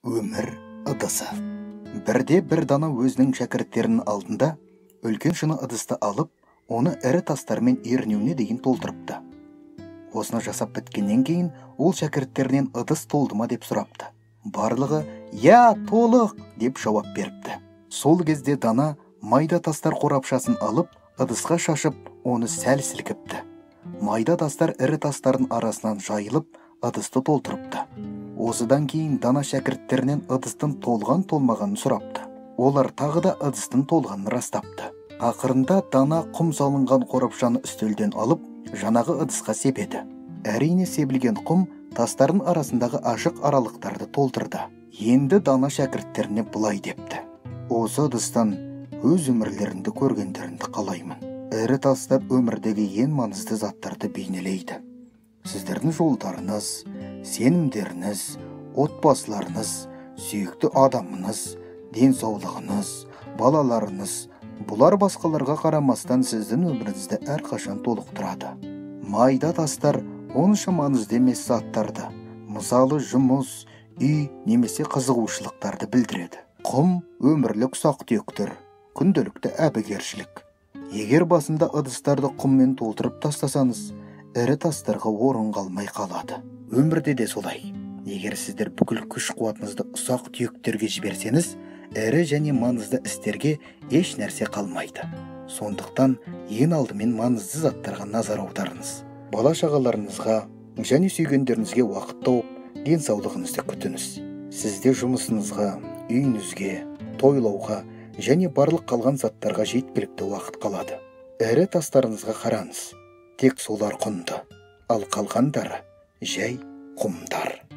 Өмір ыдысы. Бірде бір дана өзінің шәкірттерінің алдында үлкен шыны ыдысты алып, оны ірі тастармен ернеуіне дейін толтырыпты. Осыны жасап біткеннен кейін ол шәкірттерінен ыдыс толды ма деп сұрапты. Барлығы «Я, толық!» деп жауап беріпті. Сол кезде дана майда тастар қорапшасын алып, ыдысқа шашып, оны сәл сілкіпті. Майда тастар ірі тастардың арасынан жайылып, ыдысты толтырыпты. Осыдан кейін дана шәкірттерінен ыдыстың толған-толмағанын сұрапты. Олар тағы да ыдыстың толғанын растапты. Ақырында дана құм салынған қорапшаны үстелден алып, жанағы ыдысқа сепеді. Әрине себілген құм тастардың арасындағы ашық аралықтарды толтырды. Енді дана шәкірттеріне былай депті: осы ыдыстан өз өмірлерінде көргендерімді қалаймын. Ірі тастар өмірдегі ең маңызды заттарды бейнелейді. Сіздердің жолдарыңыз, сенімдеріңіз, отбасыларыңыз, сүйікті адамыңыз, денсаулығыңыз, балаларыңыз, бұлар басқаларға қарамастан сіздің өміріңізді әрқашан толықтырады. Майда тастар онша маңызды емес заттарды, мысалы жұмыс, үй немесе қызығушылықтарды білдіреді. Құм өмірлік ұсақ-түйектер, күнделікті әбігершілік. Егер басында ыдыстарды құммен толтырып тастасаңыз, ірі тастарға орын қалмай қалады. Өмірде де солай. Егер сіздер бүкіл күш-қуатыңызды ұсақ-түйектерге жіберсеңіз, ірі және маңызды істерге еш нәрсе қалмайды. Сондықтан ең алдымен маңызды заттарға назар аударыңыз. Бала-шағаларыңызға және сүйгендеріңізге уақыт тауып, денсаулығыңызды күтіңіз. Сізде жұмысыңызға, үйіңізге, тойлауға және барлық қалған заттарға жеткілікті уақыт қалады. Ірі тастарыңызға қараңыз. Тек солар құнды, ал қалғандары жай құмдар.